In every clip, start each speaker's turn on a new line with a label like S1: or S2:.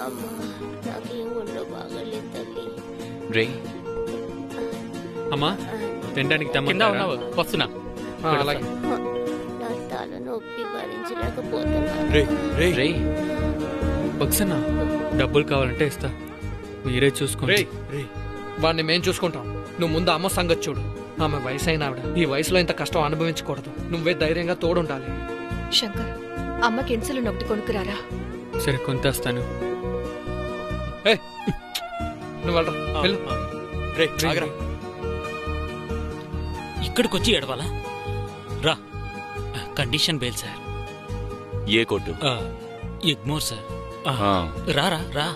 S1: అమ్మా నాకేం ఒంట్లో బాగలేదు తల్లి.
S2: రే అమ్మా తినడానికి తెమ్మంటారా?
S3: వస్తున్నా.
S2: అలాగే.
S1: నా తలనొప్పి భరించలేకపోతున్నాను.
S2: రే బక్సన్నా డబ్బులు కావాలంటే ఇస్తా, మీరే చూసుకోండి.
S3: వాడిని మేం చూసుకుంటాం. నువ్వు ముందు అమ్మ సంగతి చూడు. ఆమె వయసు అయిన ఆవిడ ఈ వయసులో ఇంత కష్టం అనుభవించకూడదు. నువ్వే ధైర్యంగా తోడుండాలి.
S4: శంకర్, అమ్మకి ఇన్సులిన్ ఒకటి కొనుక్కురారా.
S2: సరే కొంతేస్తాను.
S3: నువ్వు వెళ్ళరా.
S5: ఇక్కడికొచ్చి ఎడవాలా? రా. Condition bail sir.
S6: ఏ కోర్టు?
S5: ఎగ్మోర్ సార్. రా రా రా.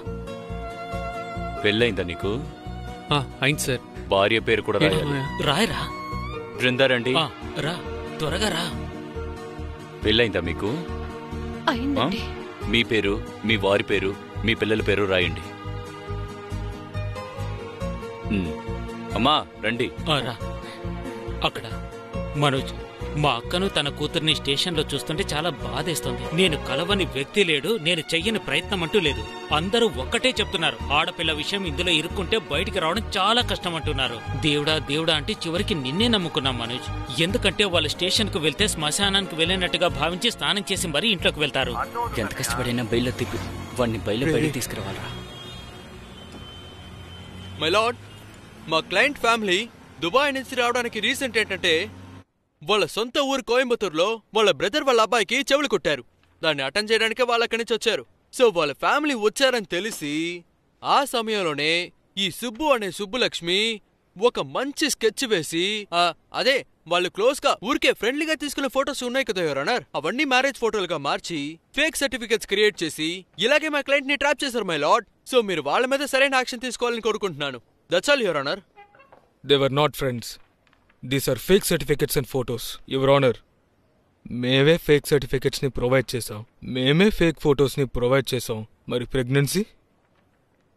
S6: పెళ్ళయిందా నీకు?
S2: అయింది సార్.
S6: భార్య పేరు కూడా
S5: రాయరా.
S6: బృందారండి.
S5: రా త్వరగా రా.
S6: పెళ్ళయిందా మీకు?
S4: అయిందండి.
S6: మీ పేరు, మీ వారి పేరు, మీ పిల్లల పేరు రాయండి. అమ్మా రండి.
S5: రా. అక్కడ మనోజ్, మా అక్కను తన కూతుర్ని స్టేషన్లో చూస్తుంటే చాలా బాధేస్తుంది. నేను కలవని వ్యక్తి లేడు, నేను చెయ్యని ప్రయత్నం అంటూ లేదు. అందరూ ఒక్కటే చెప్తున్నారు, ఆడపిల్ల విషయం ఇందులో ఇరుక్కుంటే బయటికి రావడం చాలా కష్టం అంటున్నారు. దేవుడా దేవుడా అంటే చివరికి నిన్నే నమ్ముకున్నాం మనోజ్. ఎందుకంటే వాళ్ళు స్టేషన్కు వెళ్తే శ్మశానానికి వెళ్ళినట్టుగా భావించి స్నానం చేసి మరీ ఇంట్లోకి వెళ్తారు.
S2: ఎంత కష్టపడినా బయలు తిప్పి వాడిని బయలు తీసుకురావాలా?
S7: మై లార్డ్, మా క్లయింట్ ఫ్యామిలీ దుబాయ్ నుంచి రావడానికి రీజన్ ఏంటంటే వాళ్ళ సొంత ఊరు కోయంబత్తూరులో వాళ్ళ బ్రదర్ వాళ్ళ అబ్బాయికి చెవులు కొట్టారు. దాన్ని అటెండ్ చేయడానికే వాళ్ళు అక్కడి నుంచి వచ్చారు. సో వాళ్ళ ఫ్యామిలీ వచ్చారని తెలిసి ఆ సమయంలోనే ఈ సుబ్బు అనే సుబ్బులక్ష్మి ఒక మంచి స్కెచ్ వేసి అదే వాళ్ళు క్లోజ్ గా ఊరికే ఫ్రెండ్లీగా తీసుకునే ఫోటోస్ ఉన్నాయి కదా యువర్ ఆనర్, అవన్నీ మ్యారేజ్ ఫోటోలుగా మార్చి ఫేక్ సర్టిఫికెట్స్ క్రియేట్ చేసి ఇలాగే మా క్లయింట్ ని ట్రాప్ చేశారు మై లార్డ్. సో మీరు వాళ్ళ మీద సరైన యాక్షన్ తీసుకోవాలని కోరుకుంటున్నాను. That's all your honour.
S8: They were not friends. These are fake certificates and photos. Your Honor, మేమే ఫేక్ సర్టిఫికెట్స్ని ప్రొవైడ్ చేసాం, మేమే ఫేక్ ఫొటోస్ని ప్రొవైడ్ చేసాం. మరి ప్రెగ్నెన్సీ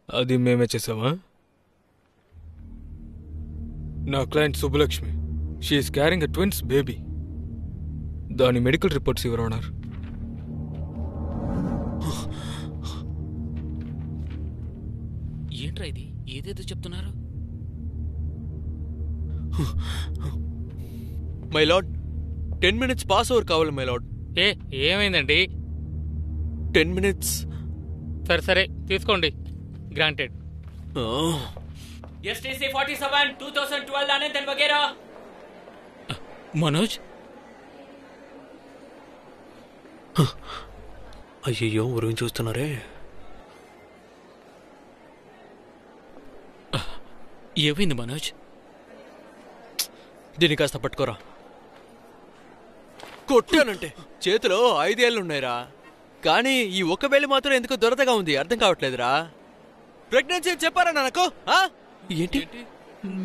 S8: అది మేమే చేసామా? నా client Subbalakshmi, she is carrying a twins baby. దాని మెడికల్ రిపోర్ట్స్ యువర్ ఆనర్.
S5: ఏంట్రా ఇది, ఏదేదో చెప్తున్నారు?
S7: My lord, 10 minutes pass over కావాలి మై లార్డ్.
S3: ఏమైందండి?
S7: 10 minutes.
S3: సరే సరే తీసుకోండి. గ్రాంటెడ్.
S5: STC 47 2012 ఆనందన్ వగేరా. మనోజ్,
S7: అయ్యో ఊరిని చూస్తున్నారే.
S5: ఏమైంది మనోజ్?
S7: దీన్ని కాస్త పట్టుకోరా. కొట్టానంటే చేతిలో 5 ఏళ్ళున్నాయిరా, కానీ ఈ ఒక్క వేలు మాత్రం ఎందుకు దొరదగా ఉంది అర్థం కావట్లేదురా. ప్రెగ్నెన్సీ చెప్పారా నాకు? ఏంటి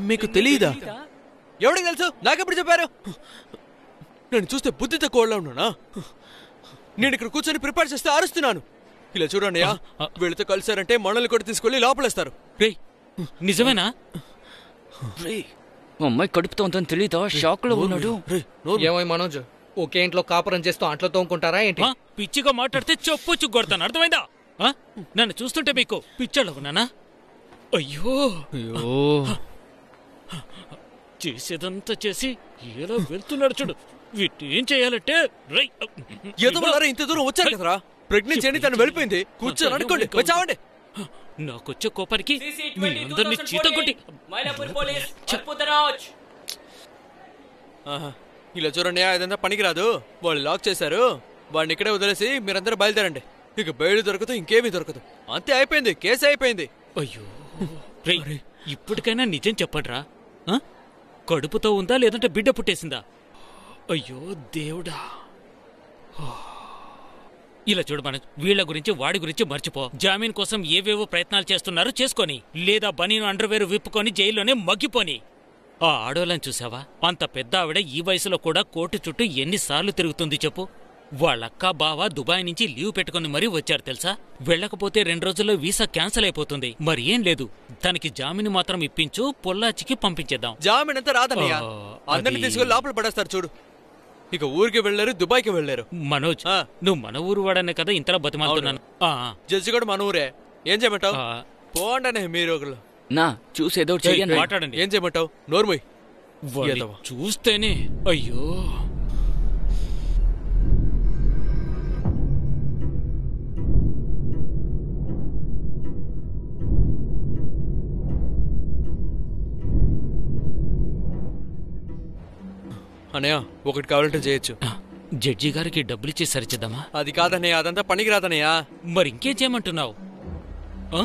S7: మీకు తెలియదా? ఎవడికి తెలుసు? నాకెప్పుడు చెప్పారు? నేను చూస్తే బుద్ధి తక్కువలో ఉన్నానా? నేను ఇక్కడ కూర్చొని ప్రిపేర్ చేస్తే అరుస్తున్నాను. ఇలా చూడండి, వీళ్ళతో కలిసారంటే మనల్ని కూడా తీసుకెళ్లి లోపలేస్తారు.
S5: నిజమేనా?
S2: అమ్మాయి కడుపుతో ఉందని తెలీదా? షాక్ లో ఉన్నాడు.
S3: ఏమై మనోజ్, ఒకే ఇంట్లో కాపురం చేస్తూ అంట్లో తోముకుంటారా ఏంటి?
S5: పిచ్చిగా మాట్లాడితే చెప్పొచ్చు కొడతాను, అర్థమైందా? నన్ను చూస్తుంటే మీకు పిచ్చోళ్ళ ఉన్నానా? అయ్యో చేసేదంతా చేసి ఎలా వెళ్తున్నాడు చూడు. వీటి ఏం చేయాలంటే
S7: ఇంత దూరం వచ్చారు కదరా. ప్రెగ్నెన్సీ అని తను వెళ్ళిపోయింది. కూర్చొని అనుకోండి, వచ్చావండి.
S5: నాకొచ్చే కోపానికి మీ అందరినీ చీత కొట్టి.
S7: ఇలా చూడండి, అదంతా పనికిరాదు. వాళ్ళు లాక్ చేశారు. వాడిని ఇక్కడే వదిలేసి మీరందరూ బయలుదేరండి. ఇక బయలు దొరకదు, ఇంకేమీ దొరకదు. అంతే, అయిపోయింది, కేసు అయిపోయింది.
S5: అయ్యో ఇప్పటికైనా నిజం చెప్పండ్రా. కడుపుతో ఉందా లేదంటే బిడ్డ పుట్టేసిందా? అయ్యో దేవుడా. ఇలా చూడు మనోజ్, వీళ్ల గురించి వాడి గురించి మర్చిపో. జామీన్ కోసం ఏవేవో ప్రయత్నాలు చేస్తున్నారు, చేసుకొని. లేదా బనీను అండర్వేరు విప్పుకొని జైల్లోనే మగ్గిపోని. ఆ ఆడోళ్ళని చూసావా? అంత పెద్ద ఆవిడ ఈ వయసులో కూడా కోర్టు చుట్టూ ఎన్నిసార్లు తిరుగుతుంది చెప్పు. వాళ్ళక్క బావ దుబాయ్ నుంచి లీవ్ పెట్టుకుని మరీ వచ్చారు తెలుసా. వెళ్లకపోతే 2 రోజుల్లో వీసా క్యాన్సిల్ అయిపోతుంది. మరి ఏం లేదు, తనకి జామీన్ మాత్రం ఇప్పించు, పొల్లాచికి పంపించేద్దాం.
S7: జామీన్ అంతా రాదన్నయ్య, అందరినీ తీసుకెళ్లి లోపల పడేస్తారు చూడు. ఇక ఊరికి వెళ్లారు, దుబాయ్కి వెళ్లారు.
S5: మనోజ్, నువ్వు మన ఊరు వాడనే కదా ఇంతలా బతిమాలుతున్నాను.
S7: జడ్జి కూడా మన ఊరే. ఏం చేయమంటావు?
S5: ఆ,
S7: పోండనే మీరు ఒకళ్ళు.
S2: నా చూసి ఏదో ఒకటి చెయ్యండి.
S5: మాట్లాడండి.
S7: ఏం చేయమంటావు? నోర్మోయ్.
S5: వాడిని
S7: ఏదవా?
S5: చూస్తేనే అయ్యో.
S7: అనయ్య ఒకటి కావాలంటే చేయొచ్చు.
S5: జడ్జి గారికి డబ్బులు ఇచ్చి సరిచేద్దామా?
S7: అది కాదన్నయ్య, అదంతా పనికి రాదన్నయ్యా.
S5: మరి ఇంకేం చేయమంటున్నావు? ఆ?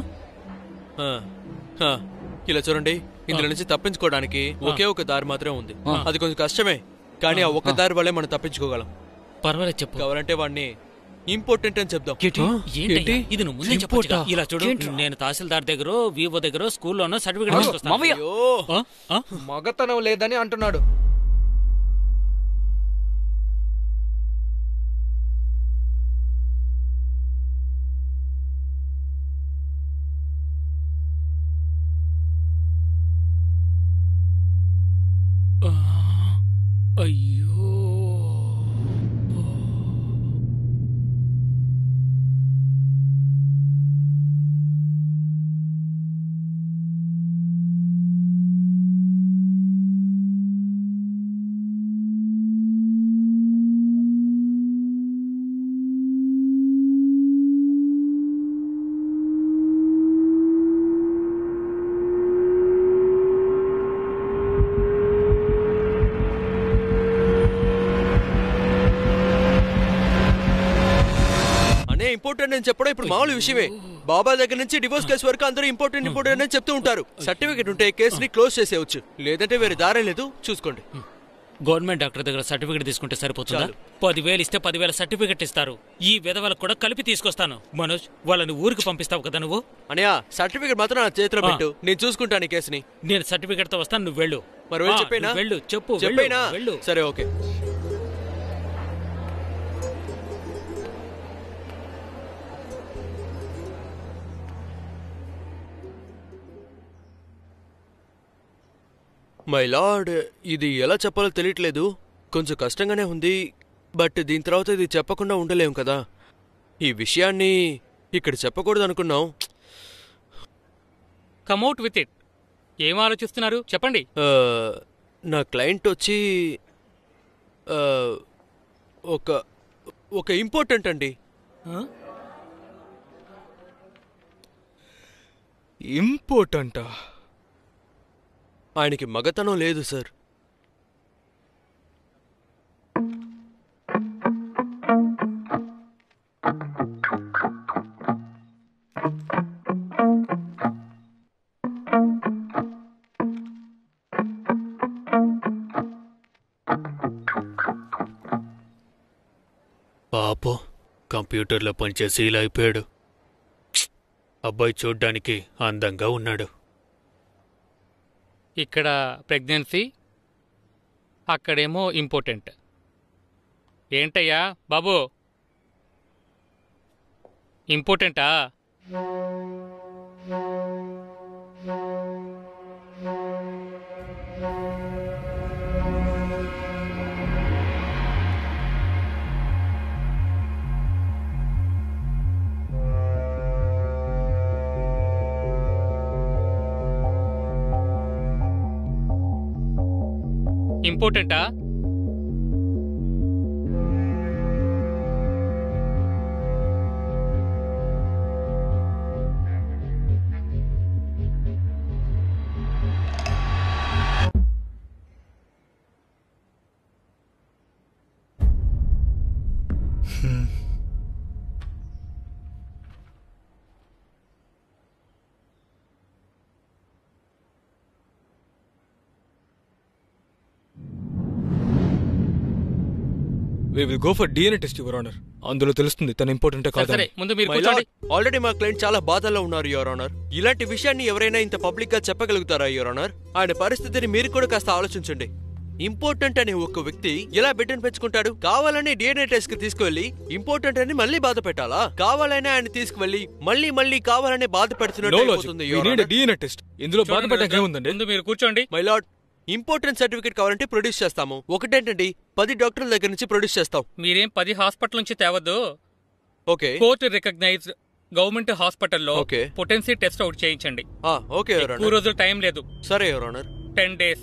S7: ఇలా చూడండి, ఇందులో నుంచి తప్పించుకోవడానికి ఒకే ఒక దారి మాత్రమే ఉంది. అది కొంచెం కష్టమే, కానీ ఆ ఒక్క దారి వల్లే మనం తప్పించుకోగలం.
S5: పర్వాలేదు చెప్పు.
S7: కావాలంటే వాడిని ఇంపార్టెంట్ అని చెప్దాం.
S5: ఏంటి ఇది? నువ్వు ముందే చెప్పొచ్చుగా. ఇలా చూడు, నేను తహసీల్దార్ దగ్గర వివో దగ్గర స్కూల్లోనో సర్టిఫికేట్ తీసుకొస్తాను.
S2: మామయ్య
S7: అయ్యో,
S5: ఆ? ఆ?
S3: మగతనం లేదని అంటున్నాడు.
S5: అయ్యో.
S7: ఇంపార్టెంట్ అని చెప్పడం ఇప్పుడు మామూలు విషయమే. బాబా దగ్గర నుంచి డివోర్స్ కేసు వరకు అందరూ ఇంపార్టెంట్ అని చెప్తూ ఉంటారు. సర్టిఫికేట్ ఉంటే కేసుని క్లోజ్ చేసేయచ్చు, లేదంటే వేరే దారే లేదు. చూసుకోండి.
S5: గవర్నమెంట్ డాక్టర్ దగ్గర సర్టిఫికేట్ తీసుకుంటే సరిపోతుందా? 10,000 ఇస్తే 10,000 సర్టిఫికేట్ ఇస్తారు. ఈ విధవలకు కూడా కలిపి తీసుకొస్తాను. మనోజ్, వాళ్ళని ఊరికి పంపిస్తావు కదా నువ్వు?
S7: అనయ్య సర్టిఫికేట్ మాత్రం నా చేతిలో పెట్టు, నేను చూసుకుంటాను ఈ కేసుని.
S5: నేను సర్టిఫికేట్ తో వస్తాను, నువ్వు వెళ్ళు.
S7: మరి చెప్పేనా?
S5: వెళ్ళు, చెప్పు.
S7: చెప్పేనా?
S5: వెళ్ళు.
S7: సరే, ఓకే. మై లార్డ్, ఇది ఎలా చెప్పాలో తెలియట్లేదు. కొంచెం కష్టంగానే ఉంది, బట్ దీని తర్వాత ఇది చెప్పకుండా ఉండలేం కదా. ఈ విషయాన్ని ఇక్కడ చెప్పకూడదు అనుకున్నాం.
S9: కమ్అట్ విత్ ఇట్. ఏం ఆలోచిస్తున్నారు చెప్పండి.
S7: నా క్లయింట్ వచ్చి ఒక ఇంపార్టెంట్ అండి.
S8: ఇంపార్టెంటా?
S7: ఆయనకి మగతనం లేదు సార్.
S5: పాపం, కంప్యూటర్లో పనిచేసి ఇలా అయిపోయాడు. అబ్బాయి చూడ్డానికి అందంగా ఉన్నాడు.
S9: ఇక్కడ ప్రెగ్నెన్సీ, అక్కడేమో ఇంపార్టెంట్. ఏంటయ్యా బాబు, ఇంపార్టెంటా? ఇంపార్టెంటా?
S8: We will go for DNA test, Your Honor. అందులో తెలుస్తుంది తన ఇంపార్టెంట్ కాదా.
S9: సరే, ముందు మీరు
S7: మై
S9: కూర్చోండి.
S7: లార్డ్, ఆల్రెడీ మా క్లయింట్ చాలా బాధల్లో ఉన్నారు యువర్ ఆనర్. ఇలాంటి విషయాన్ని ఎవరైనా ఇంత పబ్లిక్ గా చెప్పగలుగుతారా యువర్ ఆనర్? ఆయన పరిస్థితిని మీరు కూడా కాస్త ఆలోచించండి. ఇంపార్టెంట్ అనే ఒక వ్యక్తి ఎలా బిడ్డను పెంచుకుంటాడు? కావాలని డిఎన్ఏ టెస్ట్ కి తీసుకువెళ్లి ఇంపార్టెంట్ అని మళ్ళీ బాధ పెట్టాలా? కావాలని ఆయన తీసుకువెళ్లి మళ్ళీ కావాలనే బాధ పెడుతున్నట్టు అయిపోతుంది యువర్ ఆనర్.
S8: DNA test. ఇందులో బాధపడడానికి ఏముందండి?
S9: ముందు మీరు కూర్చోండి.
S7: మై లార్డ్, ఇంపార్టెంట్ సర్టిఫికేట్ కావాలంటే ప్రొడ్యూస్ చేస్తాము. ఒకటేంటండి, 10 డాక్టర్ల దగ్గర నుంచి ప్రొడ్యూస్ చేస్తాం.
S9: మీరేం 10 హాస్పిటల్ నుంచి తేవద్దు.
S7: ఓకే,
S9: కోర్టు రికగ్నైజ్డ్ గవర్నమెంట్ హాస్పిటల్లో
S7: ఓకే.
S9: పొటెన్సీ టెస్ట్ అవుట్ చేయించండి.
S7: ఓకే యువర్
S9: ఎక్కువ
S7: ఆనర్.
S9: రోజులు టైం లేదు.
S7: సరే యువర్ ఆనర్.
S9: 10 days.